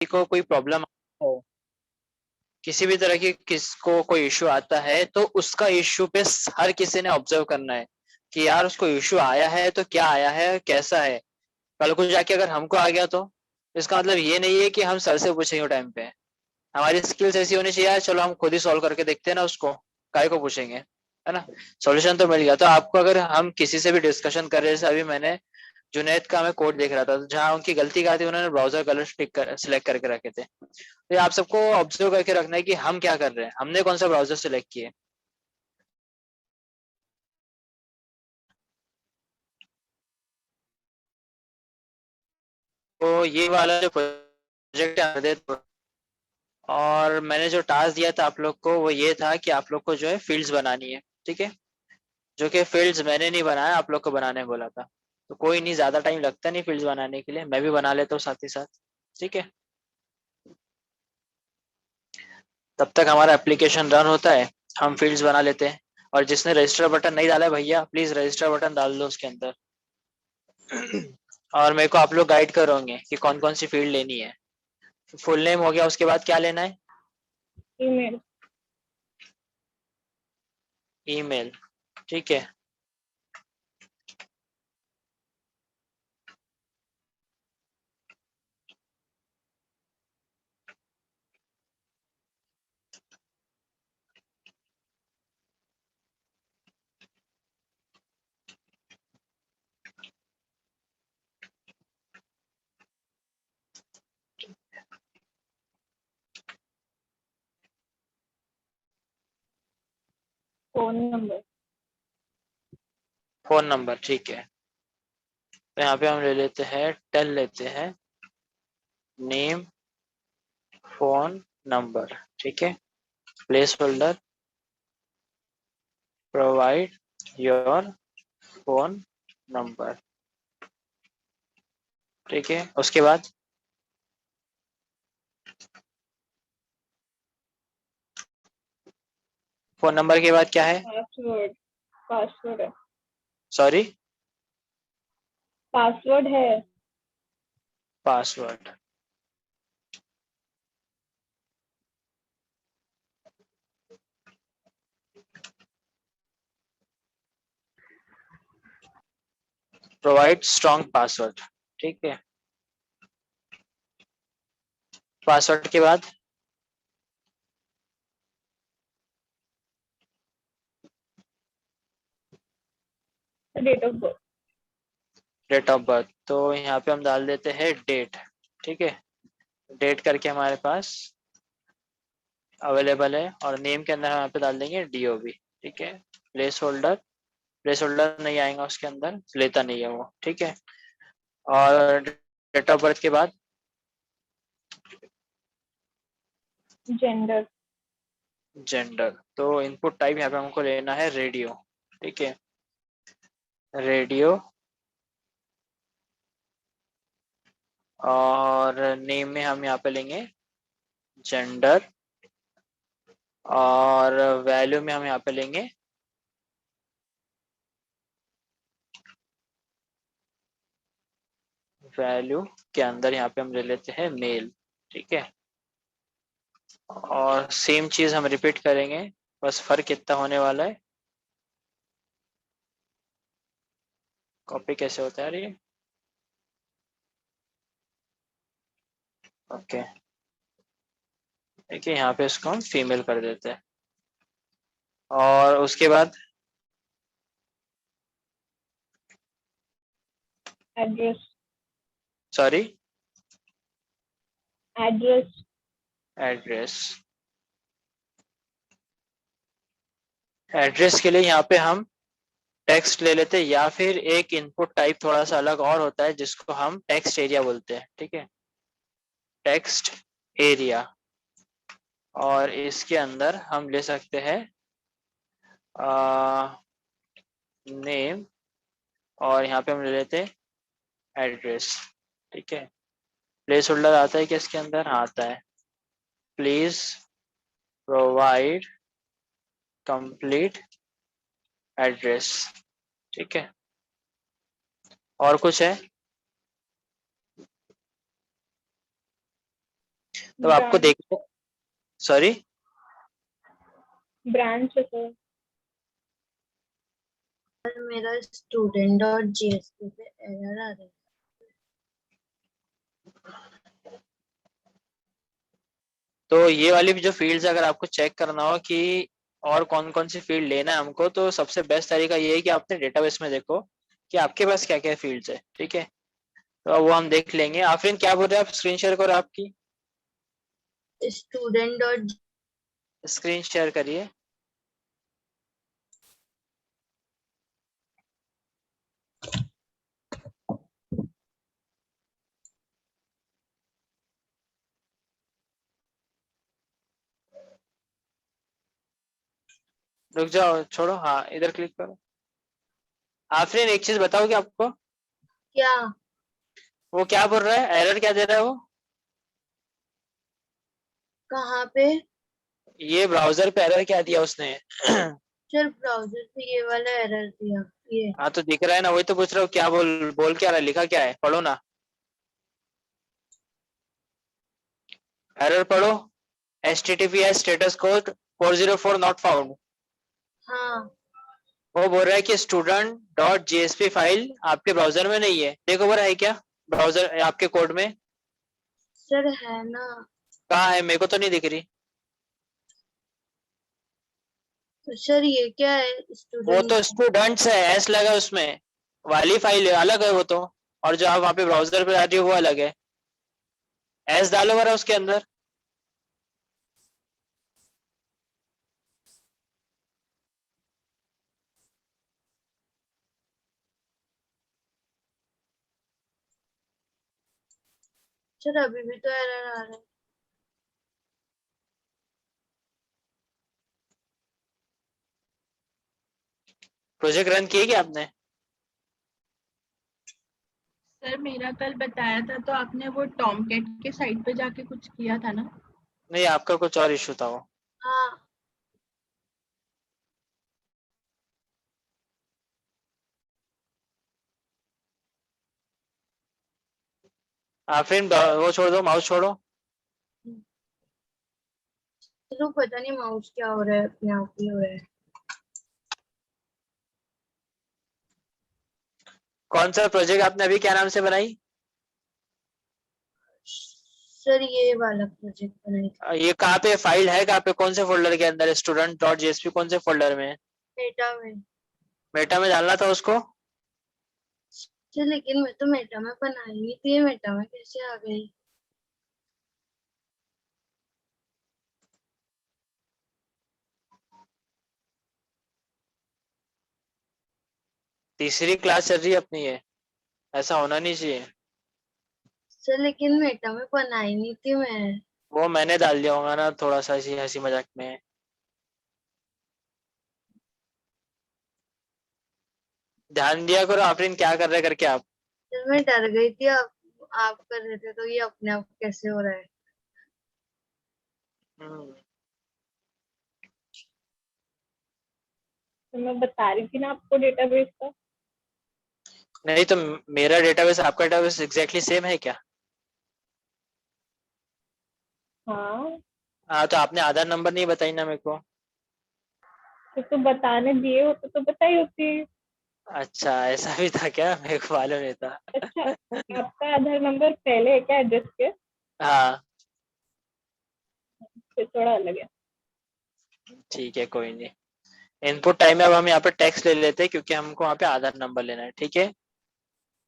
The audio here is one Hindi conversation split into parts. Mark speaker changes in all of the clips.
Speaker 1: को कोई प्रॉब्लम हो, किसी भी तरह की किसको कोई इश्यू आता है, तो उसका इश्यू पे हर किसी ने ऑब्जर्व करना है कि यार उसको इश्यू आया है तो क्या आया है, कैसा है। कल को जाके अगर हमको आ गया तो इसका मतलब ये नहीं है कि हम सर से पूछेंगे टाइम पे। हमारी स्किल्स ऐसी होनी चाहिए यार, चलो हम खुद ही सॉल्व करके देखते हैं ना उसको, काय को पूछेंगे, है ना। सॉल्यूशन तो मिल गया। तो आपको अगर हम किसी से भी डिस्कशन कर रहे हैं, जैसे अभी मैंने जुनैद का मैं कोड देख रहा था, तो जहाँ उनकी गलती क्या थी, उन्होंने ब्राउजर कलर सिलेक्ट करके रखे थे। तो ये आप सबको ऑब्जर्व करके रखना है कि हम क्या कर रहे हैं, हमने कौन सा ब्राउजर सिलेक्ट किए। तो ये वाला जो प्रोजेक्ट है, और मैंने जो टास्क दिया था आप लोग को वो ये था कि आप लोग को जो है फील्ड्स बनानी है, ठीक है। जो कि फील्ड्स मैंने नहीं बनाया, आप लोग को बनाने बोला था। तो कोई नहीं, ज्यादा टाइम लगता नहीं फील्ड्स बनाने के लिए, मैं भी बना लेता हूँ साथ ही साथ, ठीक है। तब तक हमारा एप्लीकेशन रन होता है, हम फील्ड्स बना लेते हैं। और जिसने रजिस्टर बटन नहीं डाला है भैया, प्लीज रजिस्टर बटन डाल दो उसके अंदर। और मेरे को आप लोग गाइड करोगे कि कौन कौन सी फील्ड लेनी है। फुल नेम हो गया, उसके बाद क्या लेना है।
Speaker 2: ईमेल।
Speaker 1: ईमेल, ठीक है।
Speaker 2: Phone number.
Speaker 1: फोन नंबर, ठीक है। तो यहाँ पे हम ले लेते हैं, टेल लेते हैं, नेम, फोन नंबर, ठीक है। Place holder, provide your phone number, ठीक है। उसके बाद फोन नंबर के बाद क्या है।
Speaker 2: पासवर्ड। पासवर्ड है।
Speaker 1: सॉरी,
Speaker 2: पासवर्ड है।
Speaker 1: पासवर्ड। प्रोवाइड स्ट्रॉन्ग पासवर्ड, ठीक है। पासवर्ड के बाद
Speaker 2: date of birth.
Speaker 1: Date of birth, तो यहाँ पे हम डाल देते हैं डेट, ठीक है। डेट करके हमारे पास अवेलेबल है, और नेम के अंदर हम यहाँ पे डाल देंगे डीओबी, ठीक है। प्लेस होल्डर, प्लेस होल्डर नहीं आएगा उसके अंदर, लेता नहीं है वो, ठीक है। और डेट ऑफ बर्थ के बाद
Speaker 2: जेंडर।
Speaker 1: जेंडर, तो इनपुट टाइप यहाँ पे हमको लेना है रेडियो, ठीक है। रेडियो, और नेम में हम यहाँ पे लेंगे जेंडर, और वैल्यू में हम यहाँ पे लेंगे वैल्यू के अंदर यहाँ पे हम ले लेते हैं मेल, ठीक है। और सेम चीज हम रिपीट करेंगे, बस फर्क इतना होने वाला है। कॉपी कैसे होता है ये, ओके, देखिए यहाँ पे इसको हम फीमेल कर देते हैं। और उसके बाद
Speaker 2: address.
Speaker 1: Sorry,
Speaker 2: address.
Speaker 1: Address. Address के लिए यहाँ पे हम टेक्स्ट ले लेते हैं, या फिर एक इनपुट टाइप थोड़ा सा अलग और होता है जिसको हम टेक्स्ट एरिया बोलते हैं, ठीक है। टेक्स्ट एरिया, और इसके अंदर हम ले सकते हैं नेम, और यहाँ पे हम ले लेते हैं एड्रेस, ठीक है। प्लेस होल्डर आता है कि इसके अंदर, हाँ आता है। प्लीज प्रोवाइड कंप्लीट एड्रेस, ठीक है। और कुछ है। तो आपको
Speaker 2: ब्रांच
Speaker 1: देखो, सॉरी,
Speaker 2: ब्रांच है सर।
Speaker 3: मेरा स्टूडेंट डॉट जेएसपी पे एरर आ रहा है।
Speaker 1: तो ये वाली भी जो फील्ड्स अगर आपको चेक करना हो कि और कौन कौन सी फील्ड लेना है हमको, तो सबसे बेस्ट तरीका ये है कि आपने डेटाबेस में देखो कि आपके पास क्या क्या फील्ड्स है, ठीक है। तो वो हम देख लेंगे। आफरीन क्या बोल रहे हैं आप? स्क्रीन शेयर करो आपकी,
Speaker 3: स्टूडेंट डॉट
Speaker 1: स्क्रीन शेयर करिए। रुक जाओ, छोड़ो, हाँ इधर क्लिक करो। आफरीन एक चीज बताओगे आपको,
Speaker 3: क्या
Speaker 1: वो क्या बोल रहा है, एरर क्या दे रहा है वो?
Speaker 3: कहाँ पे?
Speaker 1: ये ब्राउजर पे एरर क्या दिया उसने?
Speaker 3: सर ब्राउजर पे ये वाला एरर दिया ये।
Speaker 1: हाँ तो दिख रहा है ना, वही तो पूछ रहा हूँ, क्या बोल बोल क्या रहा है, लिखा क्या है, पढ़ो ना, एरर पढ़ो। HTTPS status code 404 not found.
Speaker 3: हाँ
Speaker 1: वो बोल रहा है कि स्टूडेंट डॉट जेएसपी फाइल आपके ब्राउजर में नहीं है। देखो बोल रहा है क्या ब्राउजर आपके कोड में?
Speaker 3: सर है ना।
Speaker 1: कहाँ है? मेरे को तो नहीं दिख रही।
Speaker 3: तो सर ये क्या है?
Speaker 1: वो
Speaker 3: स्टूडेंट
Speaker 1: तो स्टूडेंट्स है, एस लगा है उसमें, वाली फाइल अलग है वो तो, और जो आप वहाँ पे ब्राउजर पे आ रही हो वो अलग है। एस डालो जरा उसके अंदर।
Speaker 3: सर अभी भी तो एरर आ रहा है।
Speaker 1: प्रोजेक्ट रन किए क्या आपने?
Speaker 4: सर मेरा कल बताया था तो आपने वो टॉमकेट के साइट पे जाके कुछ किया था ना?
Speaker 1: नहीं, आपका कुछ और इशू था वो।
Speaker 3: हाँ
Speaker 1: आफरीन वो छोड़ दो, माउस छोड़ो।
Speaker 3: तो पता नहीं माउस क्या हो रहा है, अपने आप ही हो रहा है।
Speaker 1: कौन सा प्रोजेक्ट आपने अभी क्या नाम से बनाई?
Speaker 3: सर ये वाला प्रोजेक्ट बनाई थी।
Speaker 1: ये कहाँ पे फाइल है, कहाँ पे, कौन से फोल्डर के अंदर? स्टूडेंट डॉट जेएसपी कौन से फोल्डर में है?
Speaker 3: मेटा में।
Speaker 1: मेटा में डालना था उसको।
Speaker 3: सर लेकिन मैं तो मेटा में बनाई नहीं थी, ये मेटा में कैसे आ गई?
Speaker 1: तीसरी क्लास चल रही है अपनी ये, ऐसा होना नहीं चाहिए।
Speaker 3: सर लेकिन मेटा में बनाई नहीं थी मैं।
Speaker 1: वो मैंने डाल दिया होगा ना, थोड़ा सा ऐसी हंसी मजाक में। ध्यान दिया करो आफरीन, क्या कर रहे करके आप।
Speaker 3: सर मैं डर गई थी, आप कर रहे थे तो ये अपने आप कैसे हो रहा है?
Speaker 1: हम्म,
Speaker 2: तो मैं बता रही थी ना आपको डेटाबेस का।
Speaker 1: नहीं तो मेरा डेटाबेस आपका डेटाबेस एग्जैक्टली सेम है क्या?
Speaker 2: हाँ
Speaker 1: हाँ तो आपने आधार नंबर नहीं बताई ना मेरे को।
Speaker 2: तो बताने दिए होते तो बताई होती।
Speaker 1: अच्छा ऐसा भी था क्या, मेरे को मालूम नहीं था।
Speaker 2: अच्छा, आपका आधार नंबर पहले है क्या एड्रेस के?
Speaker 1: हाँ
Speaker 2: फिर थोड़ा अलग है।
Speaker 1: ठीक है, कोई नहीं। इनपुट टाइम में अब हम यहाँ पे टेक्स्ट ले लेते हैं क्योंकि हमको वहाँ पे आधार नंबर लेना है, ठीक है।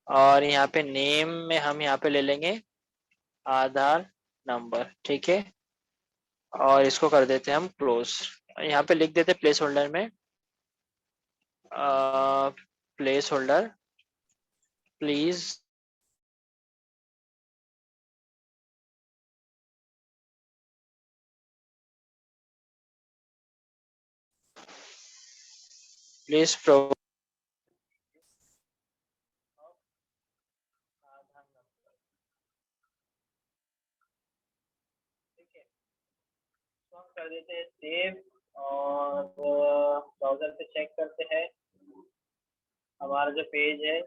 Speaker 1: और यहाँ पे नेम में हम यहाँ पे ले लेंगे आधार नंबर, ठीक है। और इसको कर देते हैं हम क्लोज। यहाँ पे लिख देते हैं प्लेस होल्डर में, place holder please please pro कर देते हैं सेव। और ब्राउजर पे चेक करते हैं हमारा जो पेज है।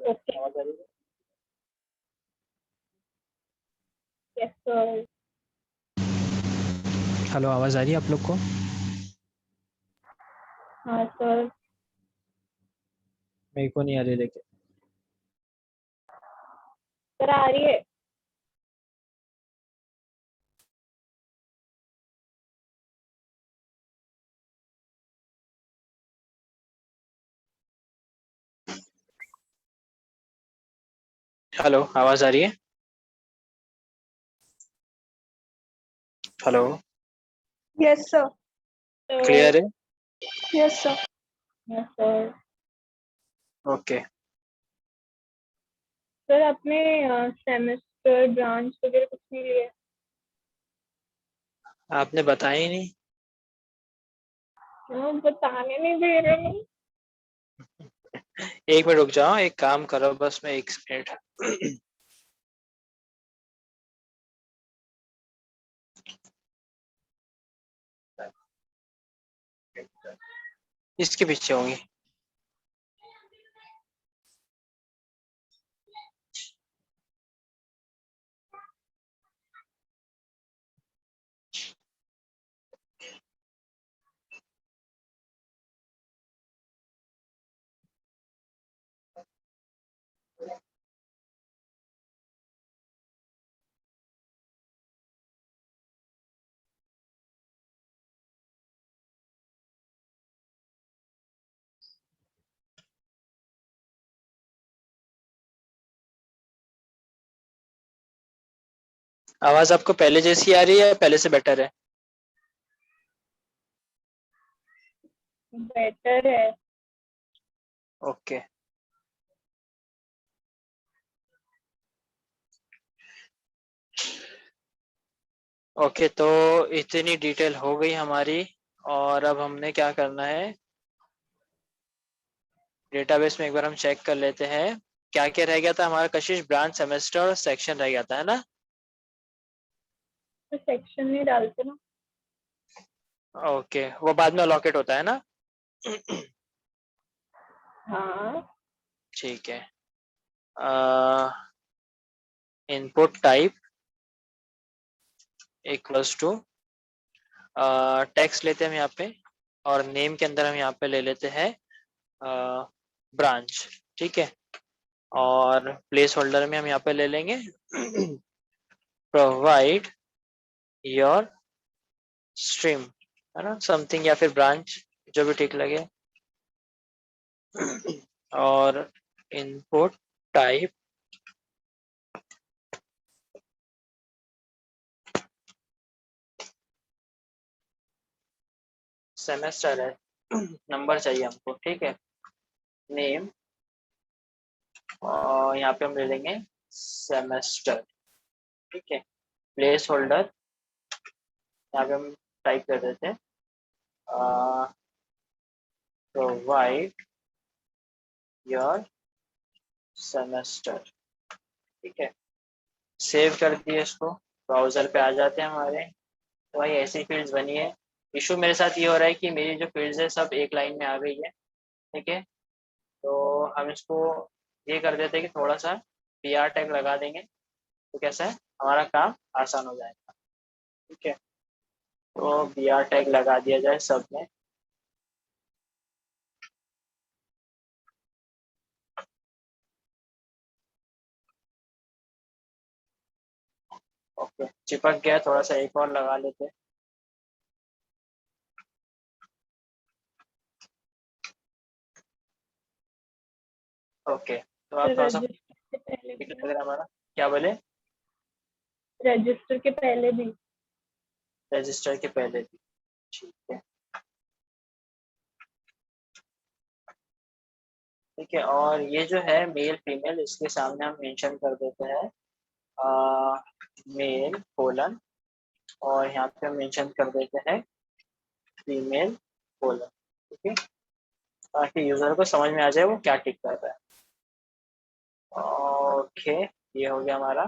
Speaker 2: ओके
Speaker 1: आवाज आ रही है?
Speaker 2: Yes sir.
Speaker 5: हेलो, आवाज़ आ रही है आप लोग को?
Speaker 2: हाँ सर।
Speaker 5: मेरे को नहीं आ रही लेकिन।
Speaker 2: सर आ रही है।
Speaker 1: हेलो, आवाज आ रही है? Hello,
Speaker 6: Yes, sir.
Speaker 1: क्लियर है?
Speaker 6: Yes, sir.
Speaker 2: Yes sir.
Speaker 1: Okay.
Speaker 2: Sir आपने सेमेस्टर ब्रांच वगैरह कुछ नहीं लिया?
Speaker 1: आपने बताया ही नहीं।
Speaker 2: बताने नहीं दे रहे हैं।
Speaker 1: एक मिनट रुक जाओ, एक काम करो बस, मैं एक मिनट। इसके पीछे होंगी। आवाज आपको पहले जैसी आ रही है या पहले से बेटर है?
Speaker 2: बेटर है।
Speaker 1: ओके। ओके, तो इतनी डिटेल हो गई हमारी। और अब हमने क्या करना है, डेटाबेस में एक बार हम चेक कर लेते हैं क्या क्या रह गया था हमारा। कशिश, ब्रांच, सेमेस्टर और सेक्शन रह गया था, है ना?
Speaker 2: तो सेक्शन नहीं डालते ना?
Speaker 1: ओके, वो बाद में अलॉकेट होता है ना?
Speaker 2: हाँ।
Speaker 1: ठीक है। Input type equals to text लेते हैं हम यहाँ पे, और नेम के अंदर हम यहाँ पे ले लेते हैं ब्रांच। ठीक है। और प्लेस होल्डर में हम यहाँ पे ले लेंगे प्रोवाइड योर स्ट्रीम, है ना, समथिंग, या फिर ब्रांच, जो भी ठीक लगे। और इनपुट टाइप सेमेस्टर है, नंबर चाहिए हमको, ठीक है। नेम, और यहाँ पे हम ले लेंगे सेमेस्टर। ठीक है। प्लेस होल्डर यहाँ पे हम टाइप कर देते हैं प्रोवाइड योर सेमेस्टर। ठीक है। सेव कर दिए इसको, ब्राउजर पे आ जाते हैं हमारे। तो भाई ऐसी फील्ड्स बनी है। इशू मेरे साथ ये हो रहा है कि मेरी जो फील्ड्स है सब एक लाइन में आ गई है। ठीक है। तो हम इसको ये कर देते हैं कि थोड़ा सा PR टैग लगा देंगे, तो कैसा है, हमारा काम आसान हो जाएगा। ठीक है। तो PR टैग लगा दिया जाए सब में। ओके, चिपक गया, थोड़ा सा एक और लगा लेते हैं। ओके, तो आप थोड़ा सा
Speaker 2: रजिस्टर के पहले
Speaker 1: ठीक
Speaker 2: भी
Speaker 1: लग
Speaker 2: ना?
Speaker 1: रहा है हमारा। क्या बोले?
Speaker 2: रजिस्टर के पहले भी।
Speaker 1: रजिस्टर के पहले भी। ठीक है। ठीक है, और ये जो है मेल फीमेल, इसके सामने हम मेंशन कर देते हैं मेल कोलन, और यहाँ पे हम मेंशन कर देते हैं फीमेल कोलन। ठीक है, ताकि यूजर को समझ में आ जाए वो क्या टिक कर रहा है। ओके, ये हो गया हमारा।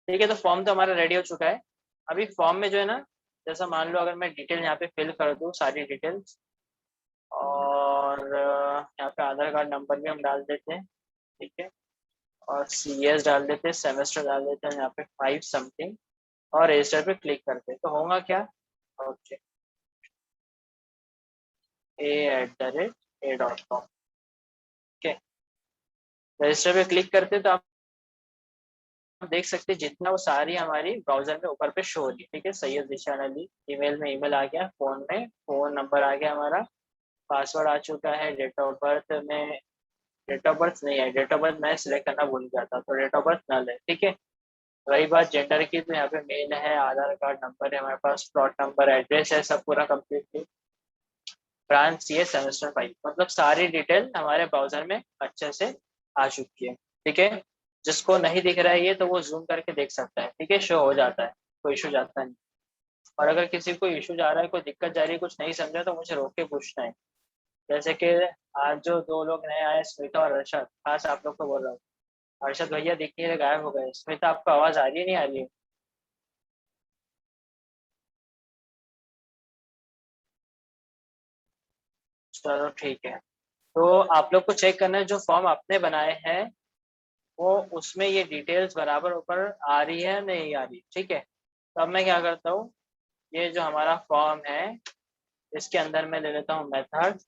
Speaker 1: ठीक है, तो फॉर्म तो हमारा रेडी हो चुका है। अभी फॉर्म में जो है ना, जैसा मान लो अगर मैं डिटेल यहाँ पे फिल कर दूँ, सारी डिटेल्स, और यहाँ पे आधार कार्ड नंबर भी हम डाल देते हैं, ठीक है, और CS डाल देते हैं, सेमेस्टर डाल देते हैं यहाँ पे 5 समथिंग, और रजिस्टर पे क्लिक करते हैं तो होगा क्या, ओके a@a.com, ओके। रजिस्टर पे क्लिक करते हैं तो आप देख सकते हैं जितना वो सारी हमारी ब्राउजर में ऊपर पे शो हो रही है, ठीक है। सैयद ज़ीशान अली, ईमेल में ईमेल आ गया, फोन में फोन नंबर आ गया हमारा, पासवर्ड आ चुका है, डेट ऑफ बर्थ में, डेट ऑफ बर्थ नहीं है, डेट ऑफ बर्थ मैं सिलेक्ट करना भूल गया था तो डेट ऑफ बर्थ नल है, ठीक है। रही बात जेंडर की तो यहाँ पे मेल है, आधार कार्ड नंबर है हमारे पास, प्लॉट नंबर, एड्रेस है, सब पूरा कंप्लीट। ब्रांच ये सेमेस्टर 5, मतलब सारी डिटेल हमारे ब्राउजर में अच्छे से आ चुकी है, ठीक है। जिसको नहीं दिख रहा है ये तो वो जूम करके देख सकता है, ठीक है, शो हो जाता है, कोई इशू जाता नहीं। और अगर किसी को इशू जा रहा है, कोई दिक्कत जा रही है, कुछ नहीं समझा तो मुझे रोक के पूछना है। जैसे कि आज जो 2 लोग नए आए, स्मिता और अर्षद, खास आप लोग को बोल रहा हूँ, अर्षद भैया दिख नहीं रहे, गायब हो गए। स्मिता आपको आवाज आ रही है, नहीं आ रही है? चलो ठीक है, तो आप लोग को चेक करना है जो फॉर्म आपने बनाए हैं वो उसमें ये डिटेल्स बराबर ऊपर आ रही है नहीं आ रही, ठीक है। तो अब मैं क्या करता हूँ, ये जो हमारा फॉर्म है इसके अंदर मैं ले लेता हूँ मेथड,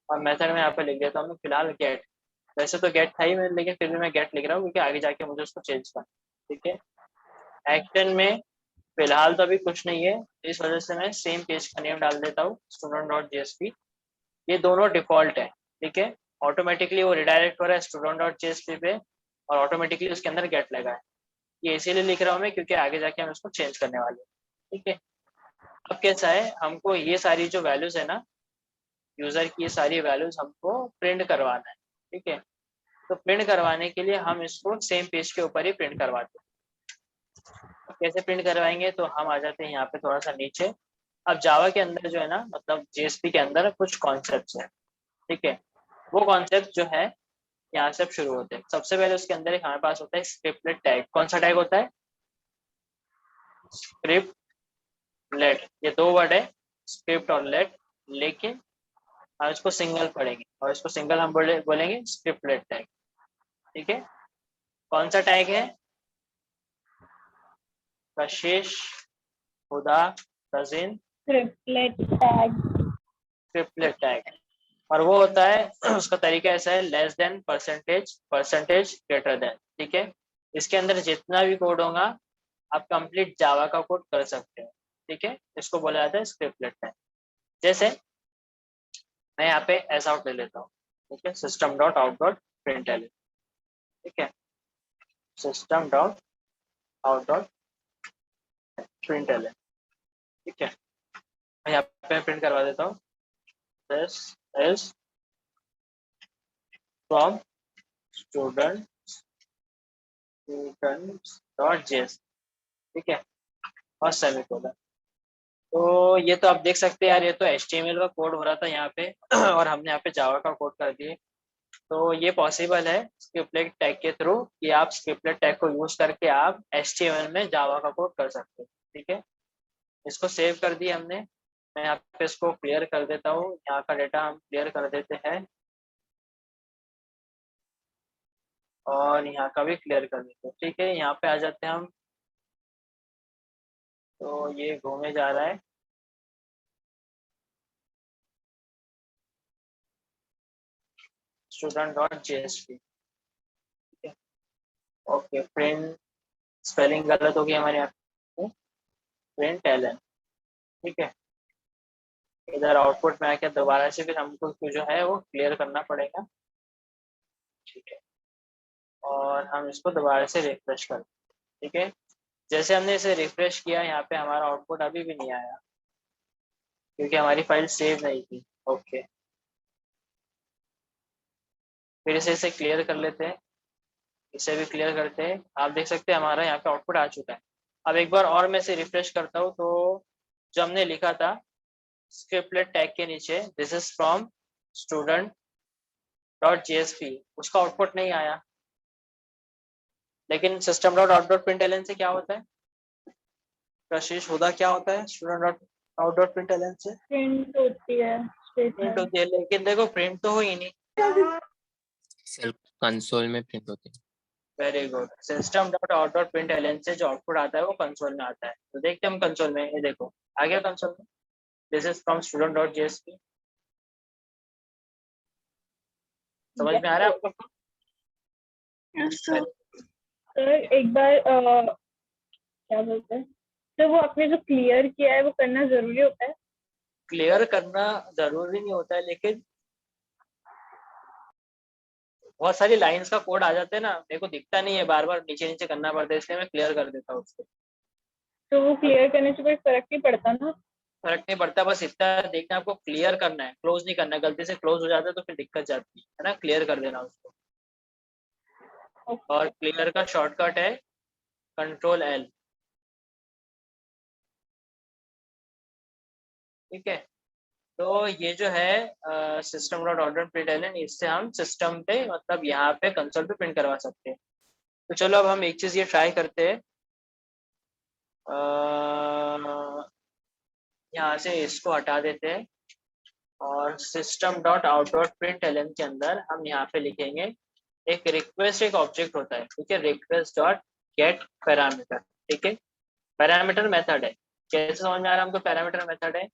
Speaker 1: और मेथड में यहाँ पे लिख देता हूँ फिलहाल गेट। वैसे तो गेट था ही मैं, लेकिन फिर भी मैं गेट लिख रहा हूँ क्योंकि आगे जाके मुझे उसको चेंज करना, ठीक है। एक्शन में फिलहाल तो अभी कुछ नहीं है, इस वजह से मैं सेम पेज का नेम डाल देता हूँ student.jsp। ये दोनों डिफॉल्ट है, ठीक है। ऑटोमेटिकली वो रिडायरेक्ट हो रहा है student.jsp पे, और ऑटोमेटिकली उसके अंदर गेट लगा है। ये इसीलिए लिख रहा हूँ मैं क्योंकि आगे जाके हम इसको चेंज करने वाले हैं, ठीक है। अब कैसा है, हमको ये सारी जो वैल्यूज है ना, यूजर की ये सारी वैल्यूज हमको प्रिंट करवाना है, ठीक है। तो प्रिंट करवाने के लिए हम इसको सेम पेज के ऊपर ही प्रिंट करवाते हैं। कैसे प्रिंट करवाएंगे, तो हम आ जाते हैं यहाँ पे थोड़ा सा नीचे। अब जावा के अंदर जो है ना, मतलब JSP के अंदर कुछ कॉन्सेप्ट है, ठीक है। वो कॉन्सेप्ट जो है यहाँ से शुरू होते हैं। सबसे पहले उसके अंदर एक हमारे पास होता है स्क्रिप्टलेट टैग। कौन सा टैग होता है? स्क्रिप्टलेट। ये 2 वर्ड है, स्क्रिप्ट और लेट, लेकिन हम इसको सिंगल पढ़ेंगे और इसको सिंगल हम बोलेंगे स्क्रिप्टलेट टैग, ठीक है। कौन सा टैग है? कशिश, खुदा, cousin,
Speaker 2: triplet tag.
Speaker 1: Scriptlet tag. और वो होता है उसका तरीका ऐसा है, less than, percentage, percentage, greater than, ठीक है। इसके अंदर जितना भी कोड होगा आप कंप्लीट जावा का कोड कर सकते हो, ठीक है। इसको बोला जाता है स्क्रिप्टलेट टैग। जैसे मैं यहाँ पे एस आउट ले लेता हूँ, ठीक है, सिस्टम डॉट आउट डॉट प्रिंटल, ठीक है, सिस्टम डॉट आउट डॉट प्रिंटल, ठीक है। मैं यहाँ पे प्रिंट करवा देता हूँ, दिस इज फ्रॉम students.js, ठीक है, और सेमीकोलन। तो ये तो आप देख सकते हैं यार, ये तो HTML का कोड हो रहा था यहाँ पे और हमने यहाँ पे जावा का कोड कर दिए। तो ये पॉसिबल है स्क्रिप्टलेट टैग के थ्रू कि आप स्क्रिप्टलेट टैग को यूज करके आप HTML में जावा का कोड कर सकते हो, ठीक है। इसको सेव कर दिया हमने। मैं यहाँ पे इसको क्लियर कर देता हूँ, यहाँ का डेटा हम क्लियर कर देते हैं और यहाँ का भी क्लियर कर देते हैं, ठीक है। यहाँ पे आ जाते हैं हम, तो ये घूमे जा रहा है, student.jsp, ठीक है। ओके, प्रिंट, स्पेलिंग गलत हो गई हमारे यहाँ पे, प्रिंट एलन, ठीक है। इधर आउटपुट में आके दोबारा से फिर हमको जो है वो क्लियर करना पड़ेगा, ठीक है। और हम इसको दोबारा से रिफ्रेश कर, ठीक है। जैसे हमने इसे रिफ्रेश किया, यहाँ पे हमारा आउटपुट अभी भी नहीं आया क्योंकि हमारी फाइल सेव नहीं थी, ओके। फिर इसे क्लियर कर लेते हैं, इसे भी क्लियर करते हैं। आप देख सकते हैं हमारा यहाँ पे आउटपुट आ चुका है। अब एक बार और मैं इसे रिफ्रेश करता हूँ, तो जो हमने लिखा था स्क्रिप्टलेट टैग के नीचे, दिस इज फ्रॉम student.jsp, उसका आउटपुट नहीं आया। लेकिन system dot out dot println से क्या होता है? कशिश, हुदा, क्या होता है student dot out dot println से?
Speaker 2: प्रिंट होती है
Speaker 1: प्रिंट होती है, लेकिन देखो प्रिंट तो हो ही नहीं।
Speaker 7: सेल्फ कंसोल में प्रिंट होते हैं।
Speaker 1: Very good. System dot out dot println से जो आउटपुट आता है वो कंसोल में आता है। तो देखते हैं हम कंसोल में, ये देखो आ गया कंसोल में। This is from student dot JSP. समझ में आ रहा है आपको?
Speaker 2: सर एक बार क्या बोलते हैं, तो वो आपने जो क्लियर किया है वो करना जरूरी होता है?
Speaker 1: क्लियर करना जरूरी नहीं होता है, लेकिन बहुत सारी लाइंस का कोड आ जाते हैं ना, मेरे को दिखता नहीं है, बार बार नीचे नीचे करना पड़ता है, इसलिए मैं क्लियर कर देता हूँ उसको।
Speaker 2: तो वो क्लियर करने से कोई फर्क नहीं पड़ता ना?
Speaker 1: फर्क नहीं पड़ता, बस इतना देखना आपको क्लियर करना है, क्लोज नहीं करना है। गलती से क्लोज हो जाता है तो फिर दिक्कत जाती है ना। क्लियर कर देना उसको। और क्लियर का शॉर्टकट है कंट्रोल एल। ठीक है, तो ये जो है system dot out dot print, इससे हम सिस्टम पे मतलब यहाँ पे कंसोल पे प्रिंट करवा सकते हैं। तो चलो अब हम एक चीज ये ट्राई करते हैं। यहाँ से इसको हटा देते हैं और system dot out dot print के अंदर हम यहाँ पे लिखेंगे एक रिक्वेस्ट, एक ऑब्जेक्ट होता है। ठीक है, रिक्वेस्ट डॉट गेट पैरामीटर। ठीक है, पैरामीटर मेथड है। कैसे समझ में आ रहा है हमको पैरामीटर मेथड है?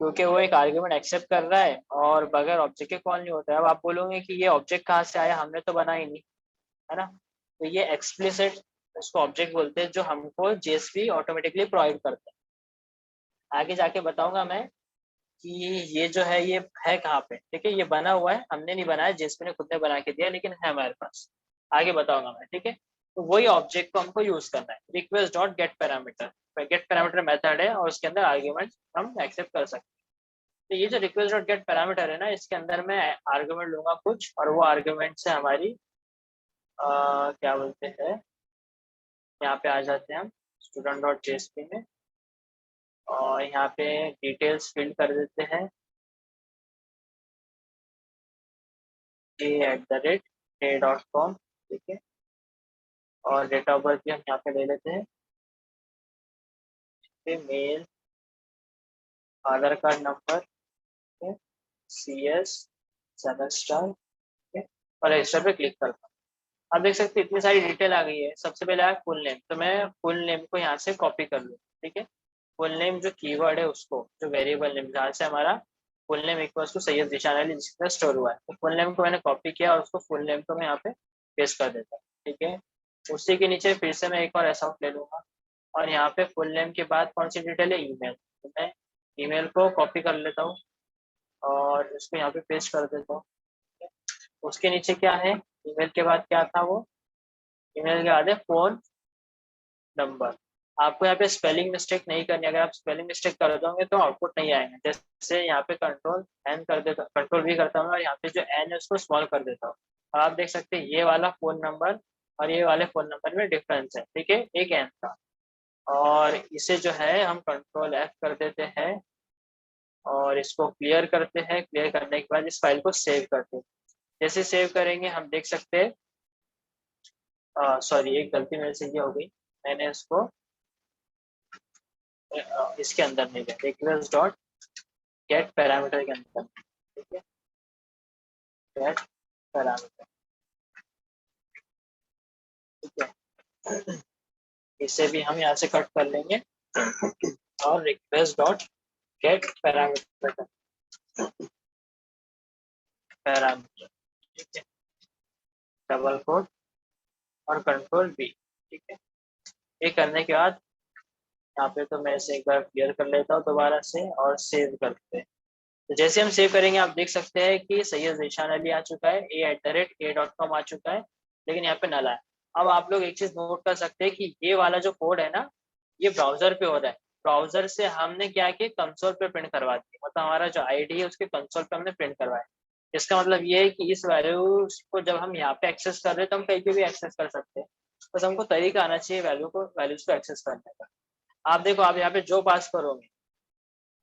Speaker 1: क्योंकि वो एक आर्ग्यूमेंट एक्सेप्ट कर रहा है और बगैर ऑब्जेक्ट के कॉल नहीं होता है। अब आप बोलोगे कि ये ऑब्जेक्ट कहाँ से आया, हमने तो बना ही नहीं, है ना। तो ये एक्सप्लिसिट उसको ऑब्जेक्ट बोलते हैं, जो हमको जेएसपी ऑटोमेटिकली प्रोवाइड करता है। आगे जाके बताऊंगा मैं कि ये जो है ये है कहाँ पे। ठीक है, ये बना हुआ है, हमने नहीं बनाया, जेएसपी ने खुद ने बना के दिया, लेकिन है हमारे पास। आगे बताऊंगा मैं। ठीक है, तो वही ऑब्जेक्ट को हमको यूज करना है। Request dot get parameter, get parameter method है और उसके अंदर आर्ग्यूमेंट हम एक्सेप्ट कर सकते हैं। तो ये जो रिक्वेस्ट डॉट गेट पैरामीटर है ना, इसके अंदर मैं आर्ग्यूमेंट लूंगा कुछ, और वो आर्ग्यूमेंट से हमारी क्या बोलते हैं, यहाँ पे आ जाते हैं हम स्टूडेंट डॉट जेएसपी में, और यहाँ पे डिटेल्स फिल कर देते हैं a@a.com। ठीक है, और डेट ऑफ बर्थ भी हम यहाँ पे ले लेते हैं। मेल, आधार कार्ड नंबर, CS, सेमेस्टर, और रजिस्टर पे क्लिक करता हूँ। आप देख सकते हैं इतनी सारी डिटेल आ गई है। सबसे पहले आया फुल नेम, तो मैं फुल नेम को यहाँ से कॉपी कर लूँ। ठीक है, फुल नेम जो कीवर्ड है उसको, जो वेरिएबल नेम जहाँ से हमारा full name equals to Syed Zeeshan Ali जिसका स्टोर हुआ है, तो फुल नेम को मैंने कॉपी किया और उसको फुल नेम को मैं यहाँ पे पेस्ट कर देता हूँ। ठीक है, उसी के नीचे फिर से मैं एक और ऐसा ले लूँगा, और यहाँ पे फुल नेम के बाद कौन सी डिटेल है, ईमेल, तो मैं ईमेल को कॉपी कर लेता हूँ और इसको यहाँ पे पेस्ट कर देता हूँ। उसके नीचे क्या है, ईमेल के बाद क्या था, वो ईमेल के बाद है फोन नंबर। आपको यहाँ पे स्पेलिंग मिस्टेक नहीं करनी। अगर आप स्पेलिंग मिस्टेक कर दोगे तो आउटपुट नहीं आएगा। जैसे यहाँ पे कंट्रोल एन कर देता, कंट्रोल वी करता हूँ और यहाँ पे जो एन है उसको स्मॉल कर देता हूँ, और आप देख सकते हैं ये वाला फोन नंबर और ये वाले फोन नंबर में डिफरेंस है। ठीक है, एक एन का, और इसे जो है हम कंट्रोल F कर देते हैं और इसको क्लियर करते हैं। क्लियर करने के बाद इस फाइल को सेव करते हैं। जैसे सेव करेंगे हम देख सकते हैं, सॉरी एक गलती मेरे से ये हो गई, मैंने इसको इसके अंदर नहीं गया, रिक्वेस्ट डॉट गेट पैरामीटर के अंदर। ठीक है, गेट पैरामीटर। ठीक है, इसे भी हम यहाँ से कट कर लेंगे और request dot get parameter parameter. ठीक है, डबल कोड और कंट्रोल बी। ठीक है, ये करने के बाद यहाँ पे तो मैं इसे एक बार क्लियर कर लेता हूँ दोबारा से और सेव करते हैं। तो जैसे हम सेव करेंगे आप देख सकते हैं कि सैयद ज़ीशान अली आ चुका है, a@a.com आ चुका है, लेकिन यहाँ पे नल है। अब आप लोग एक चीज नोट कर सकते हैं कि ये वाला जो कोड है ना, ये ब्राउजर पे हो रहा है। ब्राउजर से हमने क्या किया, कंसोल पे प्रिंट करवा दी, मतलब हमारा जो आईडी है उसके कंसोल पे हमने प्रिंट करवाया। इसका मतलब ये है कि इस वैल्यू को जब हम यहाँ पे एक्सेस कर रहे हैं तो हम कहीं पे भी एक्सेस कर सकते हैं, बस हमको तरीका आना चाहिए वैल्यूज को एक्सेस करने का। आप देखो, आप यहाँ पे जो पास करोगे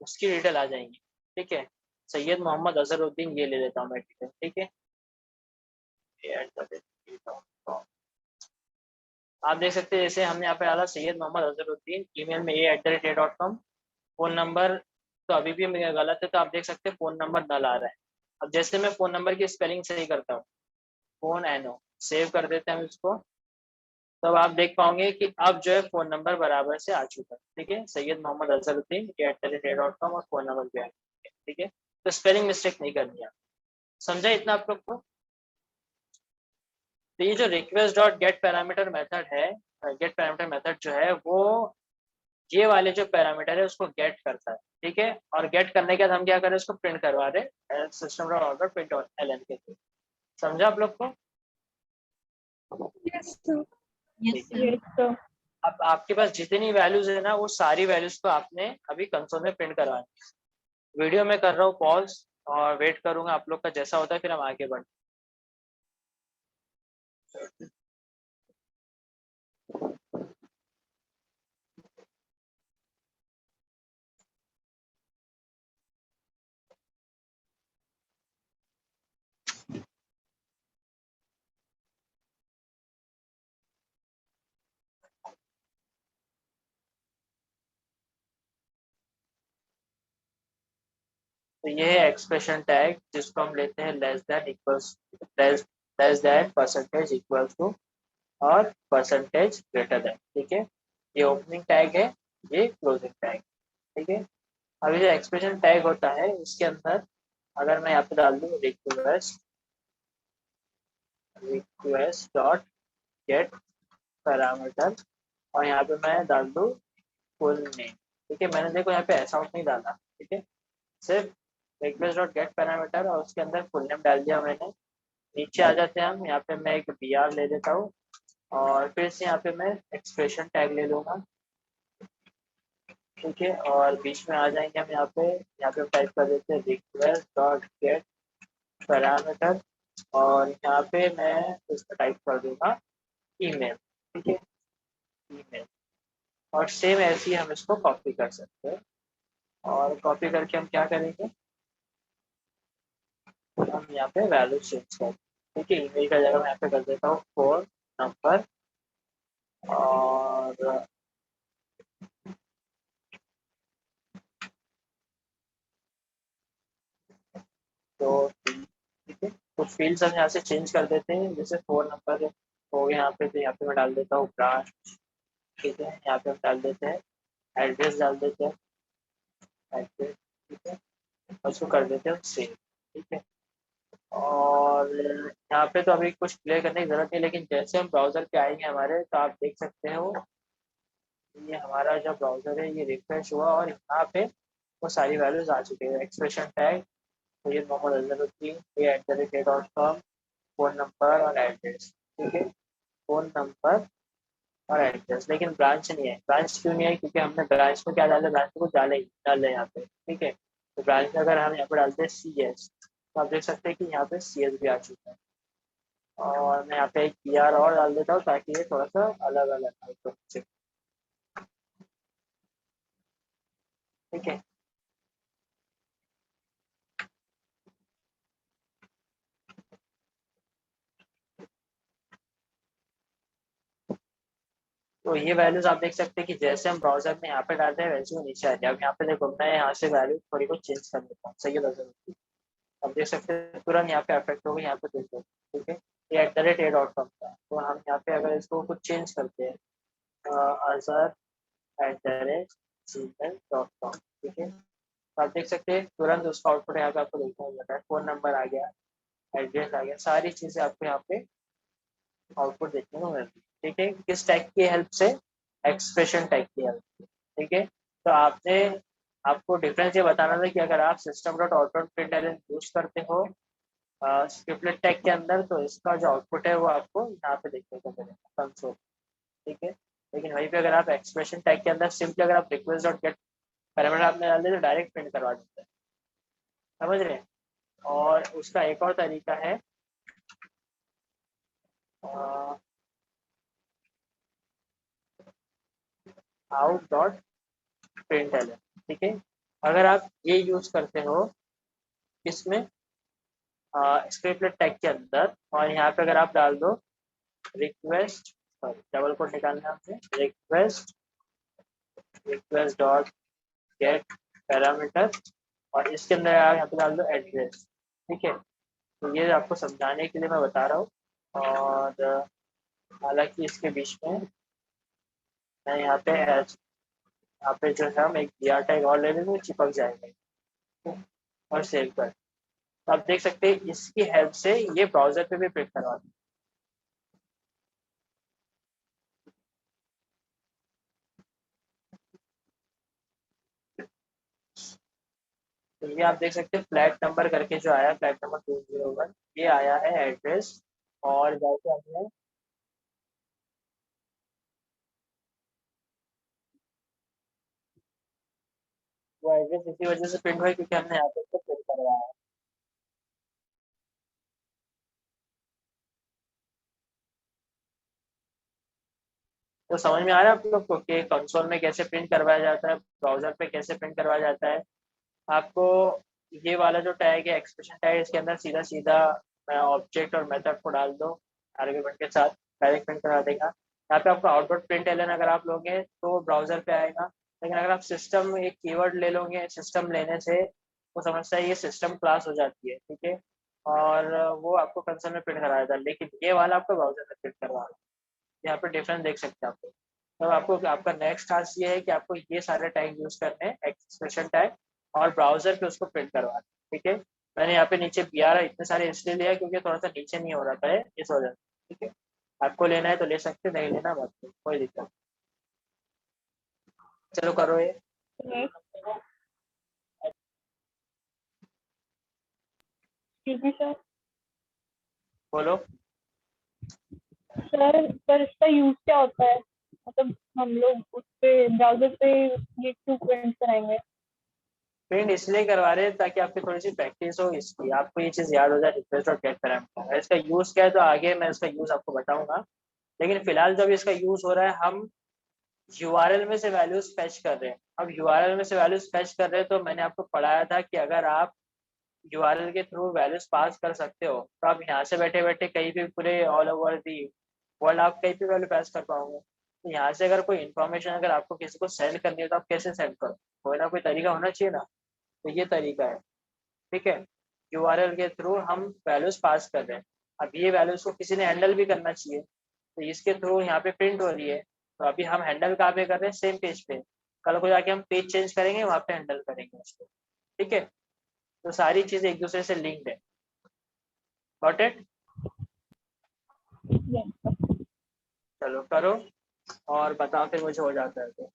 Speaker 1: उसकी डिटेल आ जाएंगी। ठीक है, सैयद मोहम्मद अजहरुद्दीन ये ले लेता हूँ मैं डिटेल। ठीक है, आप देख सकते हैं जैसे हमने यहाँ पे डाला सैयद मोहम्मद अजहरुद्दीन, ईमेल में a@a.com, फोन नंबर तो अभी भी मेरा गलत है, तो आप देख सकते हैं फोन नंबर नल आ रहा है। अब जैसे मैं फोन नंबर की स्पेलिंग सही करता हूँ, फोन एनो सेव कर देते हैं हम इसको, तब आप देख पाओगे कि अब जो है फोन नंबर बराबर से आ चुका है। ठीक है, सैयद मोहम्मद अजहरुद्दीन @.com और फोन नंबर भी आ गया। ठीक है, तो स्पेलिंग मिस्टेक नहीं करनी है। समझा इतना आप लोग को? तो ये जो request dot get parameter method है, गेट पैरामीटर मेथड जो है वो ये वाले जो पैरामीटर है उसको गेट करता है। ठीक है, और गेट करने के बाद हम क्या कर रहे हैं, उसको प्रिंट करवा रहे system dot out dot println के थ्रू। समझा आप लोग को?
Speaker 6: Yes, sir.
Speaker 4: Yes sir.
Speaker 2: Yes sir.
Speaker 1: अब आपके पास जितनी वैल्यूज है ना, वो सारी वैल्यूज को आपने अभी कंसोल में प्रिंट करवानी है। वीडियो में कर रहा हूँ पॉज और वेट करूंगा आप लोग का जैसा होता है, फिर हम आगे बढ़। तो ये है एक्सप्रेशन टैग, जिसको हम लेते हैं less than equals, less than percentage equals to और परसेंटेज ग्रेटर दैन। ठीक है, ये ओपनिंग टैग है, ये क्लोजिंग टैग। ठीक है, अभी जो एक्सप्रेशन टैग होता है उसके अंदर अगर मैं यहाँ पे डाल दूँ रिक्वेस्ट डॉट गेट पैरामीटर और यहाँ पे मैं डाल दूँ फुल नेम। ठीक है, मैंने देखो यहाँ पे ऐसा नहीं डाला। ठीक है, सिर्फ रिक्वेस्ट डॉट गेट पैरामीटर और उसके अंदर फुल नेम डाल दिया मैंने। नीचे आ जाते हैं हम, यहाँ पे मैं एक br ले लेता हूँ और फिर से यहाँ पे मैं एक्सप्रेशन टैग ले लूँगा। ठीक है, और बीच में आ जाएंगे हम यहाँ पे टाइप कर देते हैं रिक्वेस्ट डॉट गेट पैरामीटर और यहाँ पे मैं इसको टाइप कर दूंगा ईमेल। ठीक है, ईमेल, और सेम ऐसे ही हम इसको कॉपी कर सकते हैं। और कॉपी करके हम क्या करेंगे, हम यहाँ पे वैल्यू चेंज कर, ठीक है, ईमेल का जगह मैं यहाँ पे कर देता हूँ फोन नंबर और तो ठीक है, कुछ फील्ड्स हम यहाँ से चेंज कर देते हैं, जैसे फोन नंबर हो गया यहाँ पे, तो यहाँ पे मैं डाल देता हूँ ब्रांच। ठीक है, यहाँ पे हम डाल देते हैं एड्रेस, डाल देते हैं एड्रेस। ठीक है, उसको कर देते हैं सेव। ठीक है, और यहाँ पे तो अभी कुछ क्लियर करने की जरूरत नहीं, लेकिन जैसे हम ब्राउजर पे आएंगे हमारे, तो आप देख सकते हो ये हमारा जो ब्राउजर है ये रिफ्रेश हुआ और यहाँ पे वो सारी वैल्यूज आ चुकी है। एक्सप्रेशन टैग, तो ये मोहम्मद अजहरुद्दीन, ये @.com, फोन नंबर और एड्रेस। ठीक है, फोन नंबर और एड्रेस, लेकिन ब्रांच नहीं है। ब्रांच क्यों नहीं है? क्योंकि हमने ब्रांच में क्या डाला, ब्रांच को डाले यहाँ पे। ठीक है, तो ब्रांच में अगर हम यहाँ पे डालते हैं CS, तो आप देख सकते हैं कि यहाँ पे CS भी आ चुका है। और मैं यहाँ पे एक PR और डाल देता हूँ ताकि ये थोड़ा सा अलग अलग आए। ठीक है, तो ये वैल्यूज आप देख सकते हैं कि जैसे हम ब्राउजर में यहाँ पे डालते हैं वैसे वो नीचे आते हैं। अब यहाँ पे देखो, मैं यहाँ से वैल्यू थोड़ी बहुत चेंज कर देता हूँ, सही है नजर। अब देख सकते हैं तुरंत यहाँ पे अफेक्ट हो गई, यहाँ पे देखो। ठीक है, ये @.a.com का, तो हम यहाँ पे अगर इसको कुछ चेंज करते हैं azhar@gmail.com। ठीक है, तो आप देख सकते हैं तुरंत उसका आउटपुट यहाँ पे आपको देखने को मिलता है। फोन नंबर आ गया, एड्रेस आ गया, सारी चीजें आपको यहाँ पे आउटपुट देखने को मिलती है। ठीक है, किस टैग की हेल्प से? एक्सप्रेशन टैग की हेल्प से। ठीक है, तो आपको डिफरेंस ये बताना था कि अगर आप system dot out dot println use करते हो स्क्रिप्टलेट टैग के अंदर, तो इसका जो आउटपुट है वो आपको यहाँ पे देखने को मिलेगा कंसोल। ठीक है, लेकिन वहीं पे अगर आप एक्सप्रेशन टैग के अंदर सिंपली अगर आप रिक्वेस्ट डॉट गेट पैरामीटर आपने डाल दिया तो डायरेक्ट प्रिंट करवा देते हैं। समझ रहे हैं? और उसका एक और तरीका है आउट डॉट प्रिंटलन। ठीक है, अगर आप ये यूज करते हो किसमें, स्क्रिप्टलेट टैग के अंदर, और यहाँ पे अगर आप डाल दो रिक्वेस्ट, डबल कोट निकालना है आपसे, रिक्वेस्ट डॉट गेट पैरामीटर, और इसके अंदर आप यहाँ पे डाल दो एड्रेस। ठीक है, तो ये आपको समझाने के लिए मैं बता रहा हूँ। और हालांकि इसके बीच में मैं यहाँ पे जो है हम एक br टैग और ले लेंगे, चिपक जाएगा और सेव कर। तो आप देख सकते हैं इसकी हेल्प से ये ब्राउजर पे भी प्रिंट करवा दें। तो ये आप देख सकते हैं फ्लैट नंबर करके जो आया, फ्लैट नंबर 201, ये आया है एड्रेस। और जैसे हमने वो एड्रेस इसी वजह से प्रिंट हुआ क्योंकि हमने यहाँ पे इसको प्रिंट करवाया है। तो समझ में आ रहा है आप लोग को कि कंसोल में कैसे प्रिंट करवाया जाता है, ब्राउजर पे कैसे प्रिंट करवाया जाता है। आपको ये वाला जो टैग है एक्सप्रेशन टैग, इसके अंदर सीधा सीधा ऑब्जेक्ट और मेथड को डाल दो आर्गुमेंट के साथ, डायरेक्ट प्रिंट करा देगा। यहाँ पे आपको आउटपुट प्रिंट एलन अगर आप लोगे तो ब्राउजर पे आएगा, लेकिन अगर आप सिस्टम एक कीवर्ड ले लोगे, सिस्टम लेने से वो समझता है ये सिस्टम क्लास हो जाती है। ठीक है, और वो आपको कंसोल में प्रिंट करा देता है, लेकिन ये वाला आपको ब्राउजर में प्रिंट करवा रहा है। यहाँ पे डिफरेंस देख सकते हैं आपको। तो आपको आपका नेक्स्ट टास्क ये है कि आपको ये सारे टैग यूज करने हैं, एक्सप्रेशन टैग, और ब्राउजर पे उसको प्रिंट करवाना। ठीक है, मैंने यहाँ पे नीचे बी आर इतने सारे इसलिए लिया क्योंकि थोड़ा सा नीचे नहीं हो रहा था इस वजह से। ठीक है, आपको लेना है तो ले सकते, नहीं लेना मत लो, कोई दिक्कत नहीं। चलो करो ये।
Speaker 2: ठीक है सर।
Speaker 1: बोलो।
Speaker 2: सर पर इसका यूज क्या होता है, मतलब हम लोग उस पे ब्राउजर पे ये क्यों प्रिंट कराएंगे?
Speaker 1: प्रिंट इसलिए करवा रहे हैं ताकि आपकी थोड़ी सी प्रैक्टिस हो इसकी, आपको ये चीज़ याद हो जाए रिक्वेस्ट और गेट पैरामीटर। इसका यूज़ क्या है तो आगे मैं इसका यूज़ आपको बताऊंगा, लेकिन फिलहाल जब इसका यूज़ हो रहा है हम यूआरएल में से वैल्यूज फेच कर रहे हैं। अब यूआरएल में से वैल्यूज फेच कर रहे हैं तो मैंने आपको पढ़ाया था कि अगर आप यूआरएल के थ्रू वैल्यूज पास कर सकते हो तो आप यहाँ से बैठे बैठे कहीं भी पूरे ऑल ओवर दी वर्ल्ड आप कहीं भी वैल्यू पास कर पाओगे। तो यहाँ से अगर कोई इन्फॉर्मेशन अगर आपको किसी को सेंड करनी है तो आप कैसे सेंड करो, कोई ना कोई तरीका होना चाहिए ना। तो ये तरीका है। ठीक है, यूआरएल के थ्रू हम वैल्यूज पास कर रहे हैं। अब ये वैल्यूज को किसी ने हैंडल भी करना चाहिए, तो इसके थ्रू यहाँ पे प्रिंट हो रही है। तो अभी हम हैंडल कहाँ पे कर रहे हैं, सेम पेज पे। कल को जाके हम पेज चेंज करेंगे, वहाँ पे हैंडल करेंगे उसको। ठीक है, तो सारी चीजें एक दूसरे से लिंक्ड है। Got it? चलो करो और बताओ फिर मुझे हो जाता है तो।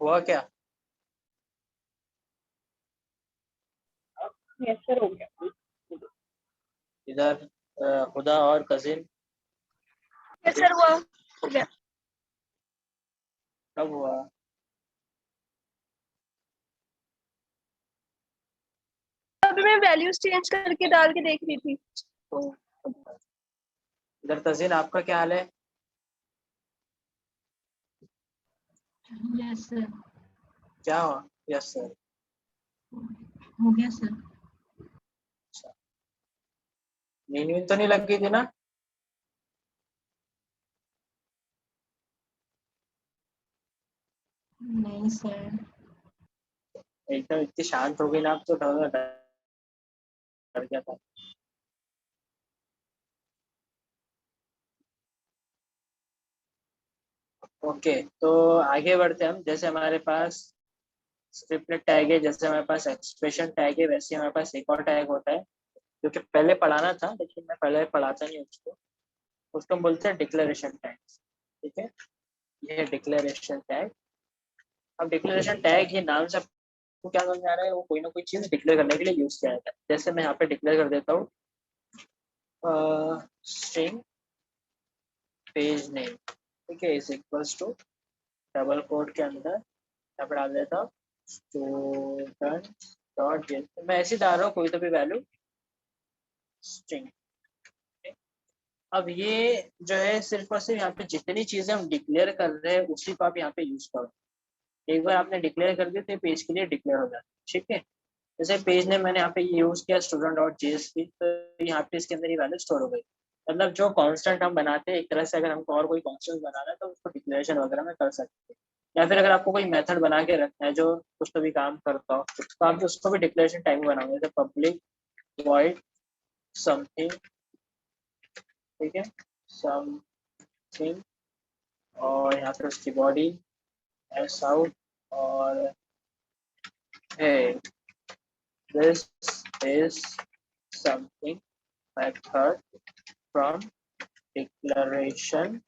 Speaker 1: हुआ क्या?
Speaker 2: यस सर, हो गया।
Speaker 1: इधर खुदा और कजिन
Speaker 6: यस सर, हुआ हो गया।
Speaker 1: कब हुआ?
Speaker 6: अभी मैं वैल्यूज चेंज करके डाल के देख रही थी तो
Speaker 1: इधर कजिन आपका क्या हाल है?
Speaker 4: यस सर,
Speaker 1: क्या हुआ? Yes sir.
Speaker 4: हो गया सर।
Speaker 1: नींद वींद तो नहीं लग गई थी ना?
Speaker 4: नहीं सर।
Speaker 1: एकदम इतनी शांत हो गई ना, आप तो डर डर गया था। ओके, तो आगे बढ़ते हैं हम। जैसे हमारे पास स्ट्रिपलेट टैग है, जैसे हमारे पास एक्सप्रेशन टैग है, वैसे हमारे पास एक और टैग होता है जो कि पहले पढ़ाना था, लेकिन मैं पहले पढ़ाता नहीं उसको। उसको हम बोलते हैं डिक्लेरेशन टैग। ठीक है, ये है डिक्लेरेशन टैग। अब डिक्लेरेशन टैग ये नाम से आपको क्या समझ आ रहा है? वो कोई ना कोई चीज डिक्लेयर करने के लिए यूज किया जाता है। जैसे मैं यहाँ पे डिक्लेयर कर देता हूँ स्ट्रिंग पेज नेम, ठीक है, is equals to double quote के अंदर यहाँ पे डाल देता हूँ स्टूडेंट डॉट जेएस। मैं ऐसे डाल रहा हूँ कोई तो भी वैल्यू स्ट्रिंग। अब ये जो है सिर्फ और सिर्फ यहाँ पे जितनी चीजें हम डिक्लेयर कर रहे हैं उसी को आप यहाँ पे यूज करो। एक बार आपने डिक्लेयर कर दिया तो ये पेज के लिए डिक्लेयर हो जाता है। ठीक है, जैसे पेज ने मैंने यहाँ पे यूज किया स्टूडेंट डॉट जेएसपी, तो यहाँ पे इसके अंदर ये वैल्यू स्टोर हो गई। मतलब जो कांस्टेंट हम बनाते हैं, एक तरह से अगर हमको और कोई कांस्टेंट बनाना है तो उसको डिक्लेरेशन वगैरह में कर सकते हैं। या फिर अगर आपको कोई मेथड बना के रखना है जो कुछ तो भी काम करता हो, तो आप उसको भी डिक्लेरेशन टाइम बनाओगे, जैसे पब्लिक वॉइड समथिंग, ठीक है, समथिंग, और यहाँ पे उसकी बॉडी एस आउट, और है this is something method from declaration